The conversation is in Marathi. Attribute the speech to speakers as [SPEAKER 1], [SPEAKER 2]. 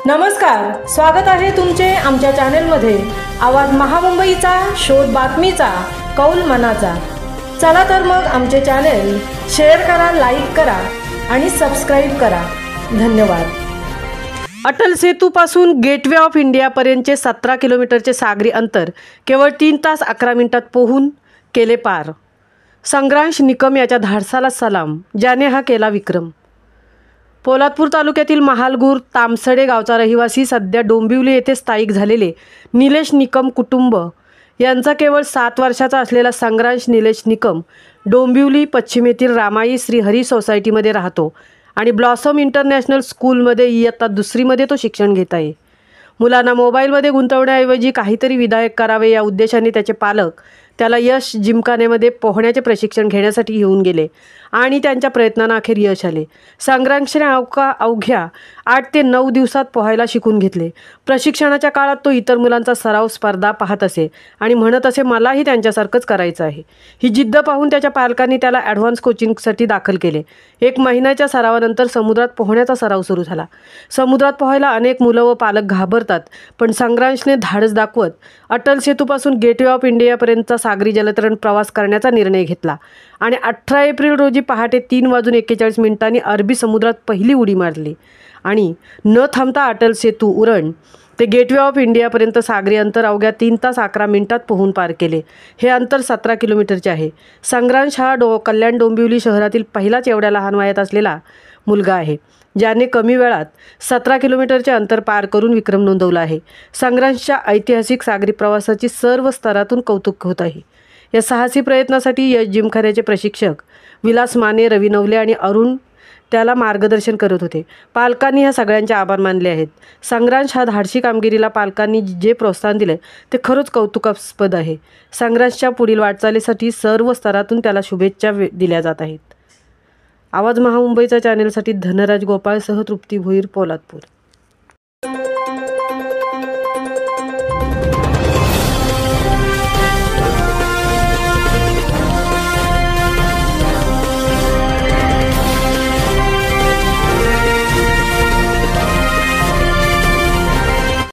[SPEAKER 1] नमस्कार, स्वागत आहे तुमचे आमच्या चॅनलमध्ये। आवाज महामुंबईचा, शोध बातमीचा, कौल मनाचा। चला तर मग आमचे चॅनल शेअर करा, लाईक करा आणि सबस्क्राइब करा। धन्यवाद। अटल सेतूपासून गेटवे ऑफ इंडियापर्यंतचे 17 किलोमीटरचे सागरी अंतर केवळ 3 तास 11 मिनिटात पोहून केले पार। संग्रांश निकम याच्या धाडसाला सलाम, ज्याने हा केला विक्रम। पोलादपूर तालुक्यातील महालगूर तामसडे गावचा रहिवासी, सध्या डोंबिवली येथे स्थायिक झालेले निलेश निकम कुटुंब यांचा केवळ 7 वर्षाचा असलेला संग्रांश निलेश निकम डोंबिवली पश्चिमेतील रामाई श्री हरी सोसायटीमध्ये राहतो आणि ब्लॉसम इंटरनॅशनल स्कूलमध्ये इयत्ता 2रीमध्ये तो शिक्षण घेत आहे। मुलांना मोबाईलमध्ये गुंतवण्याऐवजी काहीतरी विधायक करावे या उद्देशाने त्याचे पालक त्याला यश जिमखान्यामध्ये पोहण्याचे प्रशिक्षण घेण्यासाठी घेऊन गेले आणि त्यांच्या प्रयत्नांना अखेर यश आले। संग्रांशने अवघ्या 8 ते 9 दिवसात पोहायला शिकून घेतले। प्रशिक्षणाच्या काळात तो इतर मुलांचा सराव स्पर्धा पाहत असे आणि म्हणत असे, मलाही त्यांच्यासारखंच करायचं आहे। ही जिद्द पाहून त्याच्या पालकांनी त्याला ॲडव्हान्स कोचिंगसाठी दाखल केले। 1 महिन्याच्या सरावानंतर समुद्रात पोहण्याचा सराव सुरू झाला। समुद्रात पोहायला अनेक मुलं व पालक घाबरतात, पण संग्रांशने धाडस दाखवत अटल सेतूपासून गेटवे ऑफ इंडियापर्यंतचा सागरी जलतरण प्रवास करण्याचा निर्णय घेतला आणि 18 एप्रिल रोजी पहाटे 3:41 अरबी समुद्रात पहिली उडी मारली आणि न थांबता अटल सेतू उरण ते गेटवे ऑफ इंडियापर्यंत सागरी अंतर अवघ्या 3 तास 11 मिनिटात पोहून पार केले। हे अंतर 17 किलोमीटरचे आहे। संग्रांश हा कल्याण डोंबिवली शहरातील पहिलाच एवढ्या लहान वयात असलेला मुलगा आहे, ज्याने कमी वेळात 17 किलोमीटरचे अंतर पार करून विक्रम नोंदवला आहे। संग्रांशच्या ऐतिहासिक सागरी प्रवासाची सर्व स्तरातून कौतुक होत आहे। या साहसी प्रयत्नासाठी यश जिमखान्याचे प्रशिक्षक विलास माने, रवी नवले आणि अरुण त्याला मार्गदर्शन करत होते। पालकांनी ह्या सगळ्यांचे आभार मानले आहेत। संग्रांश हा धाडसी कामगिरीला पालकांनी जे प्रोत्साहन दिले ते खरंच कौतुकास्पद आहे। संग्रांशच्या पुढील वाटचालीसाठी सर्व स्तरातून त्याला शुभेच्छा दिल्या जात आहेत। आवाज महामुंबईचा चॅनेलसाठी धनराज गोपाळसह तृप्ती भोईर, पोलादपूर।